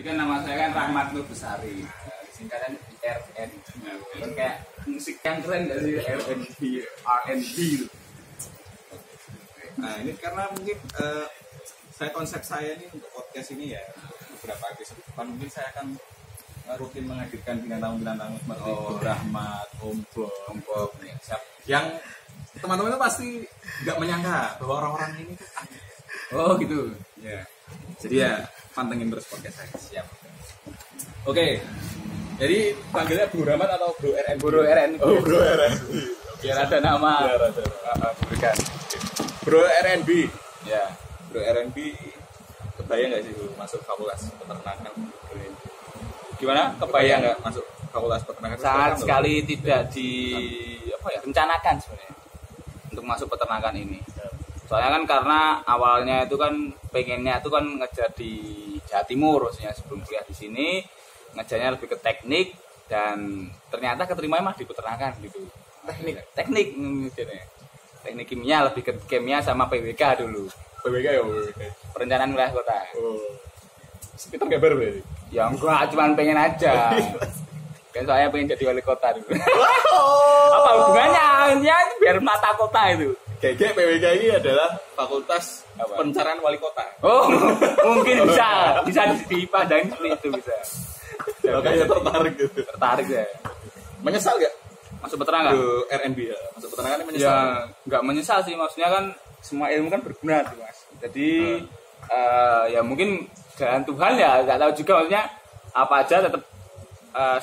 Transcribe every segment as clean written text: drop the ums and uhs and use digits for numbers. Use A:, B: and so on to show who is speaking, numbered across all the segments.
A: kan nama saya kan Rahmat Nur Besari. Singkatan RN. Kan kayak musik yang keren dari R&B, R&B itu.
B: Nah, ini karena mungkin konsep saya ini untuk podcast ini ya beberapa episode depan mungkin saya akan rutin menghadirkan bintang-bintang seperti Rahmat, Om Bob, yang teman-teman itu pasti nggak menyangka bahwa orang-orang ini tuh ada.
A: Oh gitu.
B: Ya. Jadi ya pantengin terus podcast saya. Siap. Oke. Jadi panggilnya Bro Rahmat atau Bro RN?
A: Bro RN.
B: Oh, Bro RN.
A: Biar ada nama.
B: Biar ada. Berikan. Bro RNB.
A: Ya.
B: Bro RNB kebayang nggak sih masuk fakultas peternakan? Gimana? Kebayang nggak masuk fakultas peternakan?
A: Sangat sekali tidak rencanakan sebenarnya untuk masuk peternakan ini. Soalnya kan karena awalnya itu kan pengennya itu kan ngejar di Jawa Timur, maksudnya sebelum kuliah di sini ngejarnya lebih ke teknik dan ternyata keterimanya mah di peternakan gitu. Teknik kimia, lebih ke kimia sama PWK dulu.
B: PWK ya, PWK.
A: Perencanaan wilayah kota.
B: Oh. Sekitar gambar berarti?
A: Ya enggak, cuma pengen aja. Kan soalnya pengen jadi wali kota dulu. Apa hubungannya? Ya biar mata kota itu.
B: Kayak PWK ini adalah fakultas pencarian wali kota.
A: Oh, mungkin bisa dipandangin seperti itu bisa.
B: Makanya tertarik gitu.
A: Tertarik ya.
B: Menyesal gak?
A: Masuk peternakan?
B: RNB ya. Masuk peternakan ini menyesal?
A: Ya, nggak menyesal sih. Maksudnya kan semua ilmu kan berguna sih mas. Jadi ya mungkin jalan Tuhan ya. Nggak tahu juga maksudnya apa aja tetap.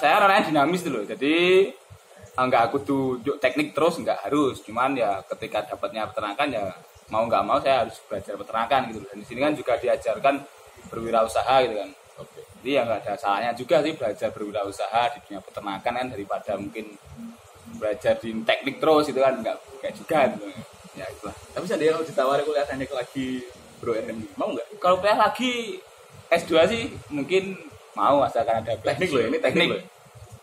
A: Saya orangnya dinamis dulu. Jadi nggak aku tuh teknik terus nggak harus. Cuman ya ketika dapatnya peternakan ya mau nggak mau saya harus belajar peternakan gitu. Dan di sini kan juga diajarkan berwirausaha gitu kan.
B: Oke.
A: Jadi ya nggak ada salahnya juga sih belajar berwirausaha di dunia peternakan kan daripada mungkin belajar di teknik terus itu kan nggak kayak juga gitu. Ya itulah.
B: Tapi seandainya kalau ditawari kuliah teknik lagi Bro RNB, mau nggak?
A: Kalau kuliah lagi S2 sih mungkin mau asalkan ada
B: Teknik loh, ini teknik loh.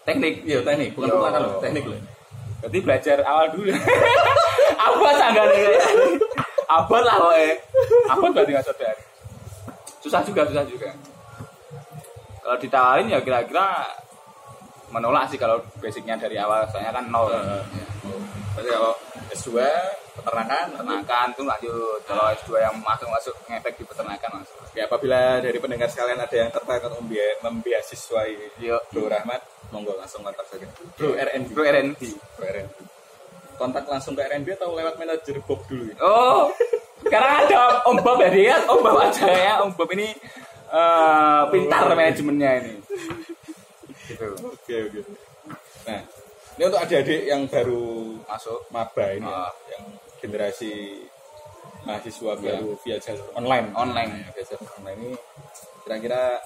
A: Teknik.
B: Iya teknik, bukan peternakan loh, teknik loh.
A: Berarti belajar awal dulu. Abot sanggane kayak. Abot lah pokoknya. Abot berarti nggak sadar. Susah juga. Kalau ditawarin ya kira-kira menolak sih kalau basicnya dari awal, soalnya kan nol.
B: Berarti kalau S2 peternakan
A: Tuh lanjut. Kalau S2 yang masuk ngefek di peternakan langsung.
B: Ya, apabila dari pendengar sekalian ada yang tertarik untuk membiasiswai Bro Rahmat, monggo langsung kontak saja. Bro RNB. Kontak langsung ke RNB atau lewat manajer Bob dulu?
A: Oh, sekarang ada Om Bob ya dia. Om Bob aja ya. Om Bob ini pintar manajemennya ini. Gitu.
B: Oke. Nah, ini untuk adik-adik yang baru masuk maba ini yang generasi mahasiswa baru via jalur online. Via jalur online ini kira-kira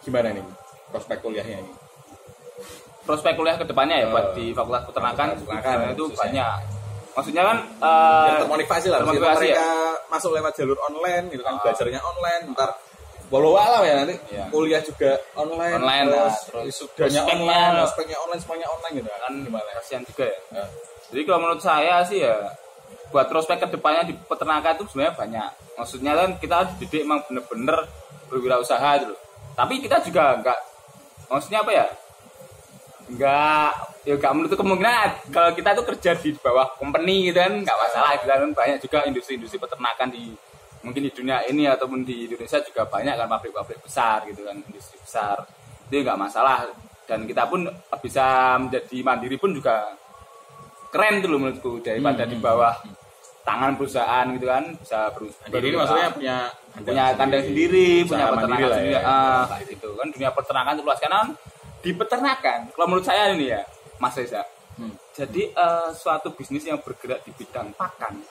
B: gimana nih prospek kuliahnya ini?
A: Prospek kuliah kedepannya ya buat di Fakultas Peternakan itu banyak. Maksudnya kan
B: termotivasi lah. Mereka masuk lewat jalur online gitu kan, belajarnya online, ntar walau alam ya nanti kuliah juga online terus wisudanya online, ospeknya online, semuanya online gitu kan. Gimana?
A: Kasihan juga ya. Jadi kalau menurut saya sih ya buat prospek kedepannya di peternakan itu sebenarnya banyak. Maksudnya kan kita dididik emang bener-bener berwirausaha gitu. Tapi kita juga maksudnya apa ya? Enggak menutup kemungkinan kalau kita tuh kerja di bawah company gitu kan enggak masalah gitu kan. Banyak juga industri-industri peternakan mungkin di dunia ini ataupun di Indonesia juga banyak kan pabrik-pabrik besar gitu kan, industri besar. Itu enggak masalah dan kita pun bisa menjadi mandiri pun juga keren tuh loh menurutku daripada di bawah tangan perusahaan gitu kan, bisa
B: mandiri maksudnya punya
A: kandang sendiri, punya peternakan sendiri.
B: Gitu
A: Kan dunia peternakan itu luas karena di peternakan, kalau menurut saya ini ya, Mas Reza. Jadi suatu bisnis yang bergerak di bidang pakan,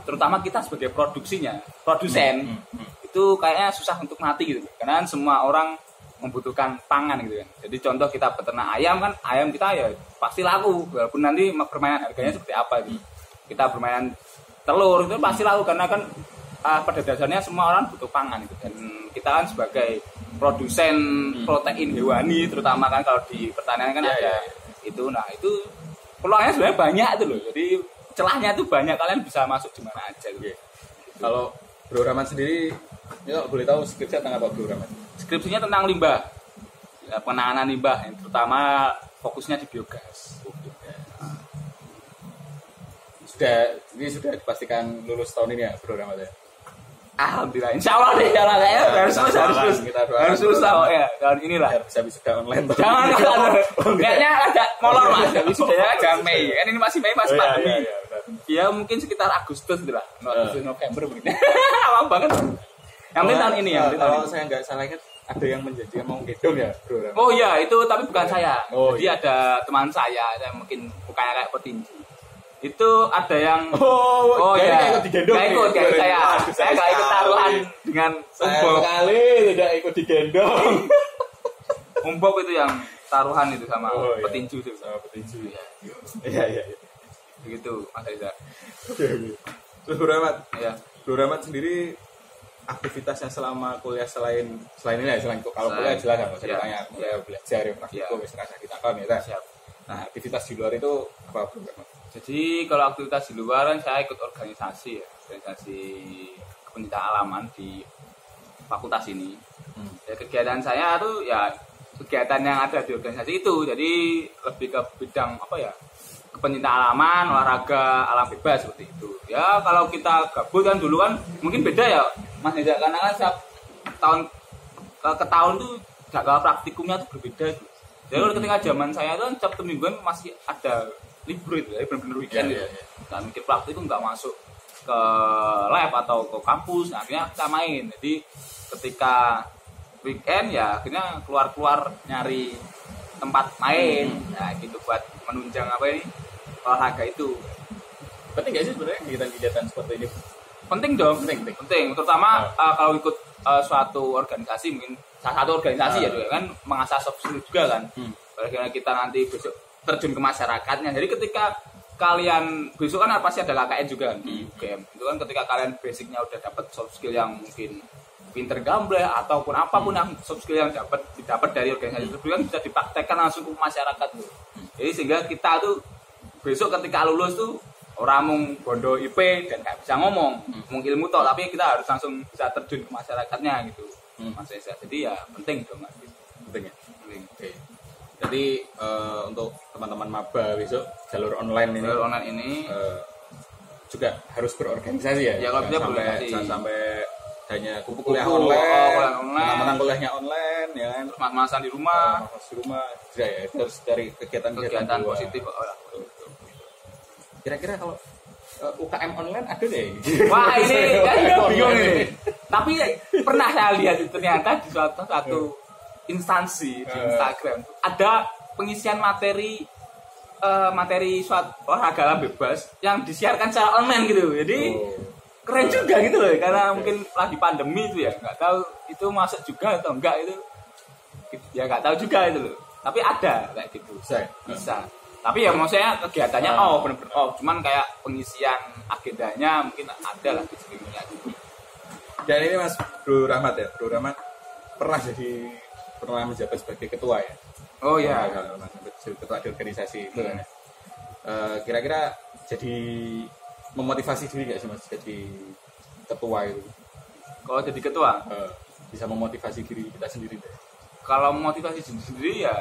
A: terutama kita sebagai produsen, itu kayaknya susah untuk mati gitu. Karena semua orang membutuhkan pangan gitu kan. Jadi contoh kita peternak ayam kan, ayam kita ya pasti laku, walaupun nanti permainan harganya seperti apa gitu. Kita permainan telur itu pasti laku karena kan pada dasarnya semua orang butuh pangan gitu. Dan kita kan sebagai produsen protein hewani terutama kan kalau di pertanian kan ada itu. Nah itu peluangnya sebenarnya banyak itu loh. Jadi celahnya itu banyak, kalian bisa masuk di mana aja gitu.
B: Kalau Bro Rahmat sendiri, ya boleh tahu skripsinya tentang apa Bro Rahmat?
A: Skripsinya tentang limbah, ya, penanganan limbah, yang terutama fokusnya di biogas.
B: Ini sudah dipastikan lulus tahun ini ya Bro Rahmat ya?
A: Alhamdulillah, insya Allah deh, harus lulus lah ya tahun inilah.
B: Biar bisa wisuda online.
A: Jangan kayaknya agak molor mas, wisudanya agak Mei, kan ini masih Mei masih pandemi. Ya mungkin sekitar Agustus lah, Agustus November begini. Lama banget. Yang penting tahun ini ya.
B: Kalau saya nggak salah ingat ada yang menjadi mau gedong ya Bro Rahmat.
A: Oh iya itu tapi bukan saya. Jadi
B: iya.
A: ada teman saya yang mungkin bukannya kayak petinju. Itu ada yang
B: ya ikut digendong.
A: Gak ikut saya gak ikut taruhan dengan
B: umbok. Sekali tidak ikut digendong.
A: Umbok itu yang taruhan itu sama petinju itu.
B: Sama petinju ya. Iya.
A: Begitu Mas Aiza.
B: Oke. Terus Bro Rahmat.
A: Iya.
B: Bro Rahmat sendiri aktivitasnya selama kuliah selain ini ya, selain kalau kuliah jelas kan saya tanya kuliah belajar ya praktikum wis rasa ditakon ya. Siap. Nah, aktivitas di luar itu apa Bro Rahmat?
A: Jadi kalau aktivitas di luar saya ikut organisasi kepencintaan alaman di fakultas ini. Ya, kegiatan saya tuh ya kegiatan yang ada di organisasi itu. Jadi lebih ke bidang kepencintaan alaman, olahraga, alam bebas seperti itu. Ya kalau kita gabut kan dulu kan mungkin beda ya Mas Neza, karena kan setiap tahun ke tahun tuh jadwal praktikumnya tuh berbeda tuh. Jadi ketika zaman saya tuh Sabtu mingguan masih ada libur itu, ya benar-benar weekend gitu. Nah, mikir praktikum nggak masuk ke lab atau ke kampus, nah, akhirnya kita main. Jadi ketika weekend ya akhirnya keluar nyari tempat main, nah gitu buat menunjang olahraga itu.
B: Penting nggak sih sebenarnya kegiatan-kegiatan seperti ini?
A: Penting dong, penting. Terutama kalau ikut suatu organisasi, mungkin salah satu organisasi ya kan mengasah soft skill juga kan. Bagaimana kita nanti besok terjun ke masyarakatnya. Jadi ketika kalian besok kan pasti ada KKN juga kan di UGM. Itu kan ketika kalian basicnya udah dapat soft skill yang mungkin pinter gamble ataupun apapun yang soft skill yang didapat dari organisasi tersebut kan bisa dipraktekkan langsung ke masyarakat tuh. Jadi sehingga kita tuh besok ketika lulus tuh orang mung bondo IP dan nggak bisa ngomong, mung ilmu toh, tapi kita harus langsung bisa terjun ke masyarakatnya gitu. Mas Esa. Jadi ya penting dong Mas.
B: Penting ya. Oke. Jadi untuk teman-teman maba besok jalur online ini juga harus berorganisasi ya.
A: Ya kalau bisa berorganisasi.
B: Sampai hanya kuliah online, menang kuliahnya online, ya kan.
A: Mas-masan di rumah,
B: ya harus dari kegiatan
A: positif.
B: Kira-kira kalau UKM online ada deh.
A: Wah ini kan bingung ini. Tapi pernah saya lihat ternyata di satu instansi di Instagram ada pengisian materi suatu olahraga alam bebas yang disiarkan secara online gitu. Jadi keren juga gitu loh, karena mungkin lagi pandemi itu ya nggak tahu itu masuk juga atau enggak itu ya nggak tahu juga itu loh. Tapi ada kayak gitu bisa. Tapi ya maksudnya kegiatannya bener-bener cuman kayak pengisian agendanya mungkin ada lah di sekelilingnya gitu.
B: Dan ini Mas Bro Rahmat ya, Bro Rahmat pernah menjabat sebagai ketua ya.
A: Oh iya,
B: ketua di organisasi itu kan. Kira-kira jadi memotivasi diri nggak sih Mas jadi ketua itu?
A: Kalau jadi ketua
B: bisa memotivasi diri kita sendiri deh.
A: Kalau memotivasi sendiri ya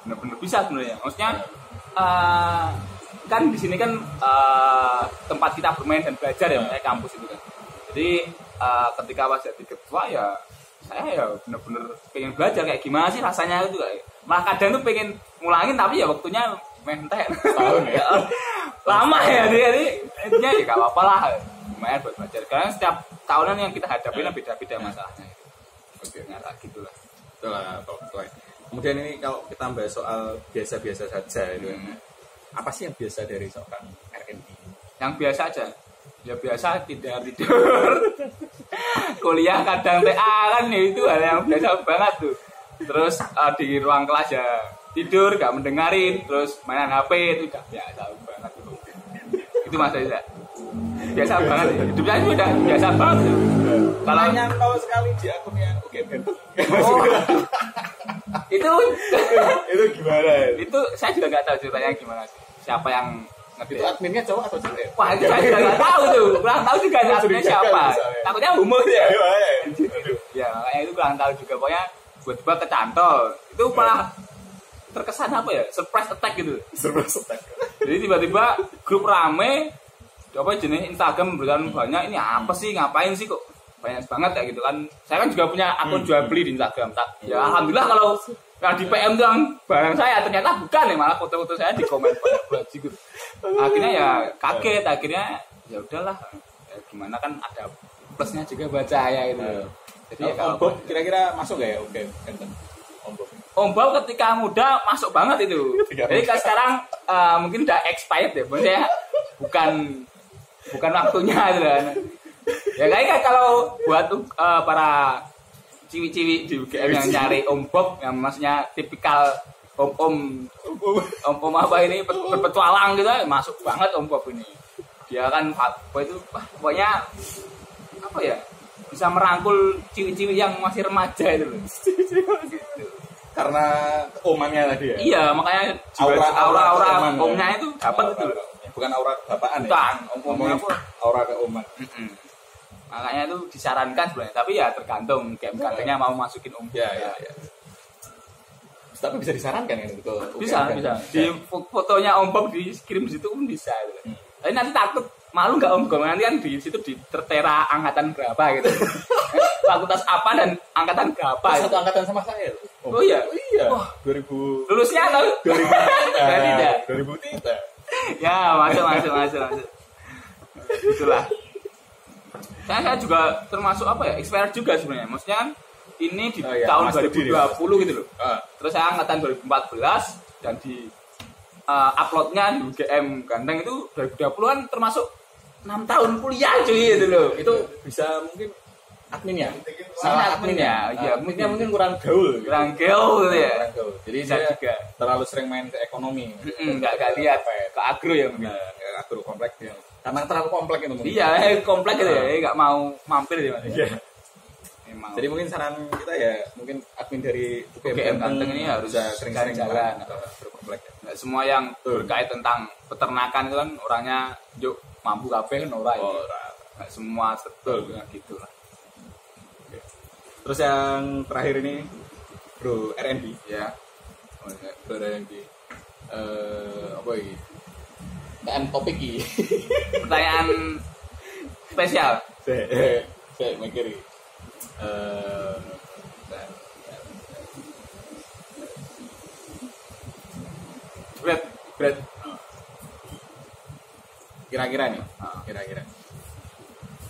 A: benar-benar bisa sebenarnya. Maksudnya kan di sini kan tempat kita bermain dan belajar ya, kayak kampus itu kan. Jadi ketika pas jadi ketua ya saya ya benar-benar pengen belajar kayak gimana sih rasanya itu. Malah kadang tuh pengen ngulangin tapi ya waktunya mentek
B: tahun ya.
A: Lama ya, jadi intinya ya gak apa-apa lah, lumayan buat belajar. Karena setiap tahunan yang kita hadapi beda-beda masalahnya. Oke, nggak gitu lah.
B: Betul lah, betul. Kemudian ini kalau kita bahas soal biasa-biasa saja itu, apa sih yang biasa dari seorang RNI?
A: Yang biasa aja, ya biasa tidur. Kuliah kadang TA kan ya itu hal yang biasa banget tuh. Terus di ruang kelas ya tidur, gak mendengarin, terus mainan HP itu udah biasa banget. Itu Mas Aiza. Biasa banget ya. Hidup saya udah biasa banget.
B: Kalau nyantol sekali di akunnya UGM.
A: Itu
B: gimana?
A: Itu saya juga nggak tahu ceritanya gimana sih. Siapa yang
B: Itu adminnya cowok atau cewek?
A: Wah itu saya juga nggak tahu tuh, kurang tahu juga adminnya siapa. Takutnya umur ya. Ya makanya itu kurang tahu juga. Pokoknya tiba-tiba kecantol. Itu malah terkesan apa ya? Surprise attack gitu.
B: Surprise attack.
A: Jadi tiba-tiba grup rame, apa jenis Instagram berikan banyak. Ini apa sih? Ngapain sih kok? Banyak banget kayak gitu kan. Saya kan juga punya akun jual beli di Instagram. Ya alhamdulillah kalau di PM itu yang barang saya ternyata bukan ya, malah foto-foto saya di komen banget gitu. Akhirnya ya kaget, akhirnya ya udahlah. Ya, gimana kan ada plusnya juga buat saya gitu. Jadi ya
B: Om Bob kira-kira masuk gak ya? Oke,
A: Om Bob ketika muda masuk banget itu. Jadi sekarang mungkin udah expired ya, maksudnya bukan waktunya gitu kan. Ya kayaknya kalau buat para ciwi-ciwi di UGM yang nyari Om Bob, yang maksudnya tipikal om apa ini berpetualang gitu, masuk banget Om Bob ini. Dia kan itu pokoknya apa ya, bisa merangkul ciwi-ciwi yang masih remaja itu loh. Gitu.
B: Karena omannya tadi ya.
A: Iya, makanya aura omnya itu dapat itu loh.
B: Bukan aura bapaan ya.
A: Bukan, omnya
B: aura keoman.
A: Makanya itu disarankan sebenarnya, tapi ya tergantung katanya mau masukin Om.
B: Ya. Tapi bisa disarankan kan itu.
A: Bisa. Di fotonya Om Bob dikirim di situ pun bisa gitu. Tapi nanti takut malu nggak Om Bob, nanti kan di situ tertera angkatan berapa gitu. Fakultas apa dan angkatan berapa.
B: Satu angkatan sama saya loh.
A: Oh iya.
B: Wah, 2000
A: lulusnya atau
B: 2000 tidak.
A: Ya, masuk. Itulah. Saya juga termasuk apa ya, expired juga sebenarnya. Maksudnya kan ini di tahun 2020 gitu loh. Terus saya angkatan 2014 dan di uploadnya di UGM Ganteng itu 2020 kan termasuk 6 tahun kuliah cuy gitu loh.
B: Itu bisa mungkin adminnya.
A: Iya,
B: adminnya mungkin kurang gaul gitu ya. Jadi saya juga terlalu sering main ke ekonomi.
A: Enggak lihat ke agro ya mungkin.
B: Agro kompleks ya. Karena terlalu kompleks itu mungkin.
A: Iya, kompleks gitu ya. Enggak mau mampir ya Mas.
B: Iya. Jadi mungkin saran kita ya, mungkin admin dari
A: UGM Ganteng ini harus
B: sering-sering jalan atau berkomplek.
A: Enggak semua yang berkait tentang peternakan itu kan orangnya yuk mampu kabeh kan ora. Enggak semua betul gitu lah.
B: Terus yang terakhir ini Bro RND
A: ya.
B: Bro RND apa ini? Pertanyaan topik ini.
A: Pertanyaan spesial.
B: Saya mikir berat. Kira-kira nih,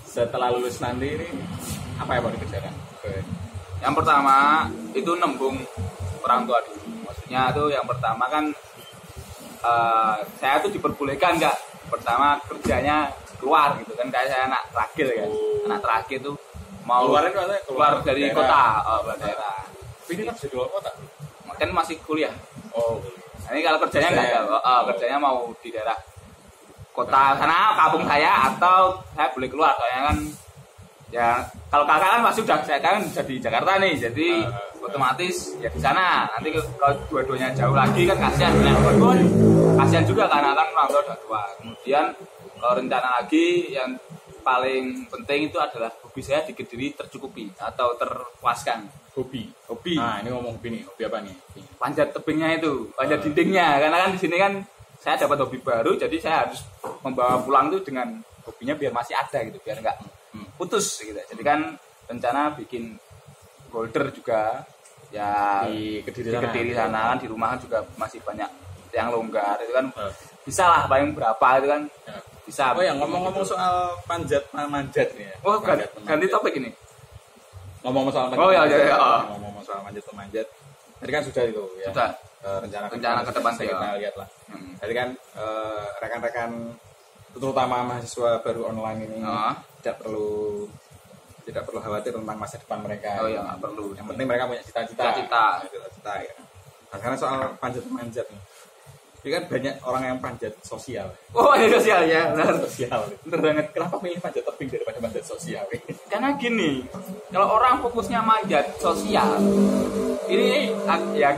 B: setelah lulus nanti ini apa yang mau dikerjakan?
A: Yang pertama itu nembung orang tua dulu. Maksudnya itu yang pertama kan saya tuh diperbolehkan nggak pertama kerjanya keluar gitu kan, kayak saya anak terakhir kan. Anak terakhir tuh mau keluar dari daerah. Kota, keluar daerah.
B: Ini kan sudah keluar kota.
A: Kan masih kuliah.
B: Oh.
A: Nah, ini kalau kerjanya nggak, kerjanya mau di daerah kota sana, kampung saya, atau saya boleh keluar. Soalnya kan ya kalau kakak kan masih udah, saya kan udah di Jakarta nih, jadi otomatis ya di sana. Nanti kalau dua-duanya jauh lagi kan kasihan, kasihan juga karena kan orang tua udah tua. Kemudian kalau rencana lagi yang paling penting itu adalah hobi saya di Kediri tercukupi atau terpuaskan.
B: Hobi. Nah ini ngomong hobi nih, hobi apa nih?
A: Panjat tebingnya itu, panjat dindingnya. Karena kan di sini kan saya dapat hobi baru, jadi saya harus membawa pulang tuh dengan hobinya biar masih ada gitu, biar nggak putus gitu. Jadi kan rencana bikin boulder juga ya
B: di
A: Kediri sana kan, di rumah juga masih banyak yang longgar itu kan bisa lah paling berapa itu kan bisa.
B: Oh ya ngomong-ngomong soal manjat nih ya.
A: Oh ganti topik ini.
B: Ngomong soal manjat.
A: Oh ya.
B: Ngomong soal manjat. Tadi kan sudah itu ya.
A: Sudah.
B: Rencana ke depan kita lihat lah. Jadi kan rekan-rekan terutama mahasiswa baru online ini tidak perlu khawatir tentang masa depan mereka.
A: Oh ya, nggak perlu.
B: Yang penting mereka punya cita-cita ya. Nah, karena soal manjat nih. Ini kan banyak orang yang panjat sosial.
A: Oh, ada sosial ya, benar.
B: Sosial. Benar banget. Kenapa milih panjat tebing daripada manjat sosial?
A: Karena gini, kalau orang fokusnya manjat sosial, ini ya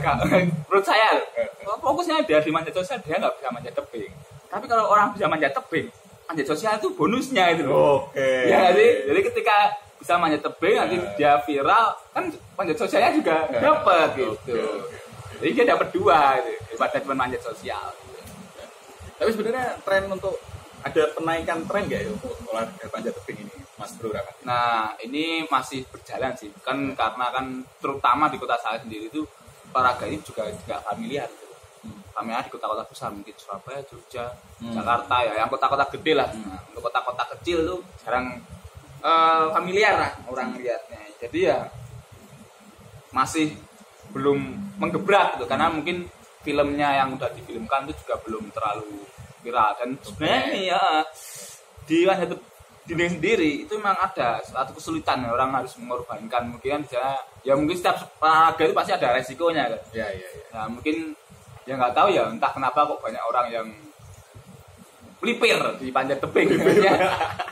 A: menurut saya fokusnya biar di manjat sosial, dia nggak bisa manjat tebing. Tapi kalau orang bisa manjat tebing, manjat sosial itu bonusnya itu.
B: Oke.
A: Ya, jadi ketika bisa manjat tebing nanti dia viral, kan manjat sosialnya juga dapat gitu. Jadi dia dapat 2 gitu, daripada cuma manjat sosial.
B: Tapi sebenarnya tren untuk ada penaikan tren nggak ya untuk olahraga panjat tebing ini, Mas Bro Rahmat?
A: Nah, ini masih berjalan sih, kan karena kan terutama di kota saya sendiri itu olahraga ini juga familiar. Gitu. Familiar di kota-kota besar, mungkin Surabaya, Jogja, Jakarta ya, yang kota-kota gede lah. Nah, untuk kota-kota kecil tuh jarang familiar lah orang lihatnya. Jadi ya masih belum menggebrak gitu, karena mungkin filmnya yang udah difilmkan itu juga belum terlalu viral dan sebenarnya ya di Panjat Dinding sendiri itu memang ada suatu kesulitan ya, orang harus mengorbankan mungkin ya mungkin setiap olahraga itu pasti ada resikonya kan.
B: Ya.
A: Nah mungkin ya nggak tahu ya entah kenapa kok banyak orang yang melipir di panjat tebing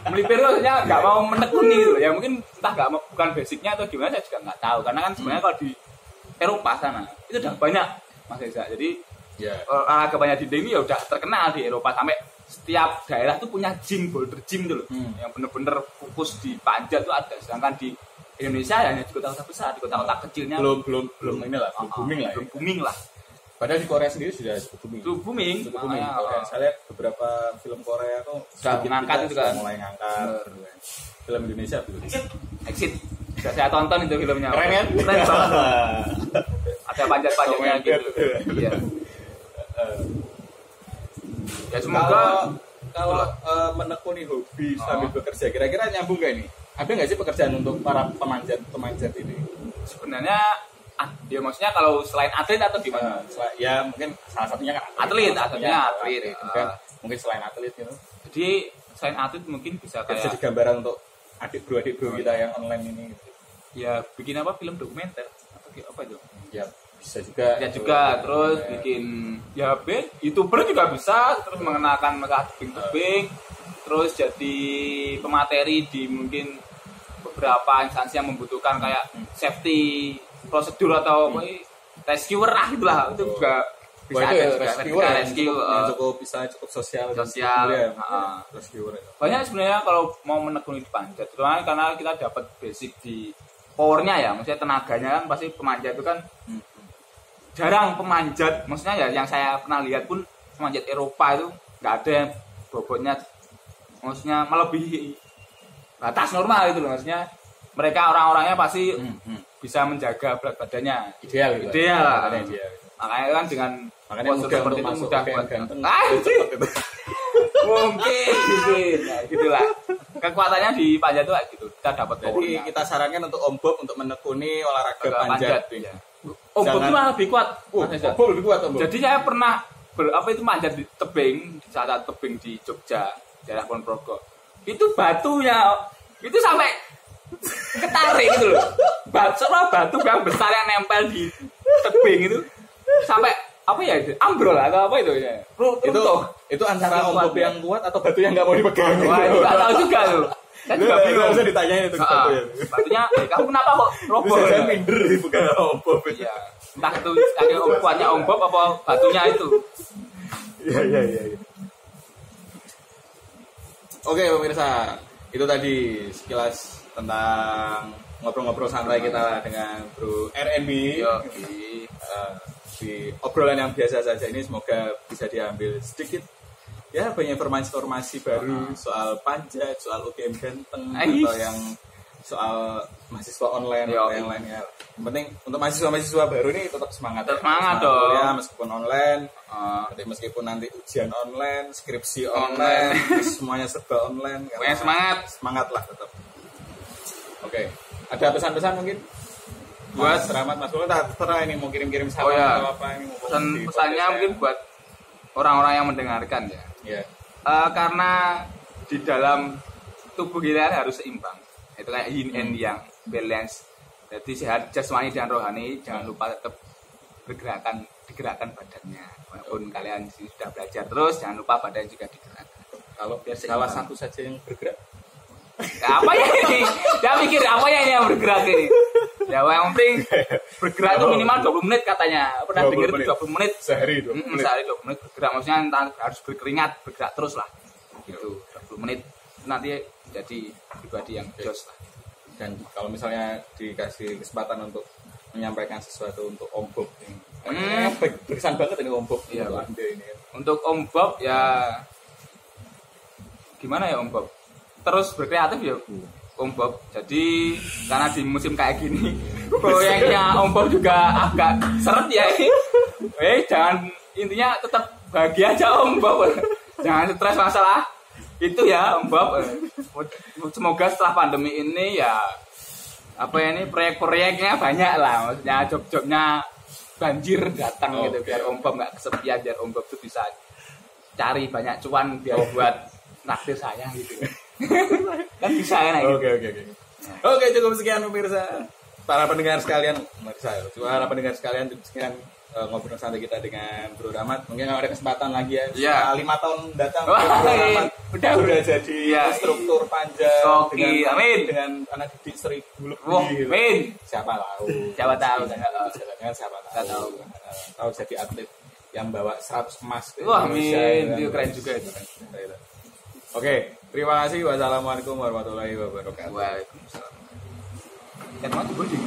A: melipir itu maksudnya nggak mau menekuni gitu. Ya mungkin entah bukan basicnya atau gimana saya juga nggak tahu, karena kan sebenarnya kalau di Eropa sana itu udah banyak Mas Reza. Jadi olahraga panjat dinding ini ya udah terkenal di Eropa, sampai setiap daerah tuh punya gym, boulder gym tuh loh, yang bener-bener fokus di panjat tuh ada. Sedangkan di Indonesia ya hanya di kota-kota besar, di kota-kota kecilnya
B: belum ini lah, belum booming lah. Padahal di Korea sendiri sudah cukup booming. Saya lihat beberapa film Korea tuh
A: sudah mengangkat itu kan,
B: mulai ngangkat. Film Indonesia belum.
A: Exit. Sudah saya tonton itu filmnya.
B: Keren kan?
A: Keren banget. Ada panjat-panjatnya gitu. Iya. Ya semoga
B: kalau menekuni hobi sambil bekerja, kira-kira nyambung gak ini? Ada nggak sih pekerjaan untuk para pemanjat ini?
A: Sebenarnya ya maksudnya kalau selain atlet atau gimana?
B: Ya mungkin salah satunya kan
A: atlet.
B: Mungkin selain atlet gitu.
A: Jadi selain atlet mungkin bisa kayak
B: jadi gambaran untuk adik bro kita yang online ini. Gitu.
A: Ya bikin apa, film dokumenter atau apa itu?
B: Ya bisa juga.
A: Ya juga terus bikin ya YouTuber juga bisa, terus mengenalkan mereka tebing-tebing, terus jadi pemateri di mungkin beberapa instansi yang membutuhkan kayak safety prosedur atau rescuer lah gitulah. Itu juga bisa ada rescue cukup sosial. Rescuer. Banyak sebenarnya kalau mau menekuni di panjat, terutama karena kita dapat basic di powernya ya, maksudnya tenaganya kan pasti pemanjat itu kan jarang pemanjat, maksudnya ya yang saya pernah lihat pun pemanjat Eropa itu nggak ada yang bobotnya maksudnya melebihi batas normal gitu loh, maksudnya mereka orang-orangnya pasti bisa menjaga berat badannya ideal. Makanya kan dengan postur seperti itu mudah buat ganteng. Mungkin ya, gitulah. Kekuatannya di panjat itu gitu. Kita dapat powernya.
B: Jadi kita sarankan untuk Om Bob untuk menekuni olahraga panjat.
A: Ya. Om Bob itu malah lebih kuat.
B: Om Bob lebih kuat, Om Bob.
A: Jadi saya pernah manjat di tebing, di saat tebing di Jogja, daerah Ponorogo. Itu batunya itu sampai ketarik gitu loh. Batu yang besar yang nempel di tebing itu sampai apa ya itu? Ambrol atau apa itu ya?
B: Itu antara Om Bob yang kuat atau batu yang nggak mau dipegang.
A: Wah, itu nggak tahu juga loh. Saya juga bingung.
B: Bisa ditanyain itu batu ya.
A: Batunya, kamu kenapa kok roboh?
B: Saya minder dipegang Om Bob.
A: Iya. Entah itu kuatnya Om Bob apa batunya itu.
B: Iya. Oke pemirsa, itu tadi sekilas tentang ngobrol-ngobrol santai kita dengan Bro RNB. Di obrolan yang biasa saja ini semoga bisa diambil sedikit ya banyak informasi baru soal panjat, soal UGM ganteng atau yang soal mahasiswa online atau yang lainnya. Yang penting untuk mahasiswa baru ini tetap semangat
A: dong
B: ya, meskipun online, meskipun nanti ujian online, skripsi online, semuanya serba online. Semangat lah tetap. Oke, ada pesan-pesan mungkin? Buat selamat Mas Bro, terserah ini mau kirim-kirim salam atau apa ini mau
A: pesannya mungkin buat orang-orang yang mendengarkan ya. Karena di dalam tubuh kita harus seimbang. Itu kayak yin and yang balance. Jadi sehat jasmani dan rohani, jangan lupa tetap digerakkan badannya. Walaupun kalian sudah belajar terus, jangan lupa badan juga digerakkan.
B: Kalau salah satu saja yang bergerak.
A: Apa ya ini? Dia mikir apa ya ini yang bergerak ini? Ya yang penting bergerak itu minimal 20 menit katanya. Pernah
B: 20
A: dengar
B: menit.
A: itu 20 menit.
B: Sehari 20 menit.
A: Sehari 20 menit bergerak, maksudnya harus berkeringat, bergerak terus lah. Gitu, 20 menit nanti jadi pribadi yang jos lah.
B: Dan kalau misalnya dikasih kesempatan untuk menyampaikan sesuatu untuk Om Bob ini, berkesan banget ini Om Bob.
A: Iya,
B: untuk
A: Pak.
B: Anda ini.
A: Untuk Om Bob ya gimana ya Om Bob? Terus berkreatif ya Om Bob. Jadi karena di musim kayak gini proyeknya Om Bob juga agak seret ya. Jangan, intinya tetap bahagia aja Om Bob. Jangan stres masalah itu ya Om Bob. Semoga setelah pandemi ini ya apa ya, ini proyek-proyeknya banyak lah, maksudnya job-jobnya banjir datang gitu, biar Om Bob nggak kesepian, biar Om Bob tuh bisa cari banyak cuan biar buat naktir saya gitu. Kan bisa kan gitu.
B: Oke, cukup sekian pemirsa. Para pendengar sekalian, para pendengar sekalian, cukup sekian ngobrol santai kita dengan Bro Rahmat. Mungkin kalau ada kesempatan lagi ya,
A: Iya.
B: 5 tahun datang
A: Wah,
B: Bro Rahmat
A: udah
B: jadi
A: Iya.
B: instruktur panjang
A: Oke, amin.
B: dengan anak didik 1000 lebih.
A: Wah, amin.
B: Siapa tahu?
A: Siapa tahu.
B: Siapa
A: Nggak tahu.
B: tahu jadi atlet yang bawa 100 emas.
A: Wah,
B: Indonesia,
A: amin.
B: ya.
A: Itu keren juga itu.
B: Oke, terima kasih. Wassalamualaikum warahmatullahi wabarakatuh.
A: Waalaikumsalam. Kan mau gue di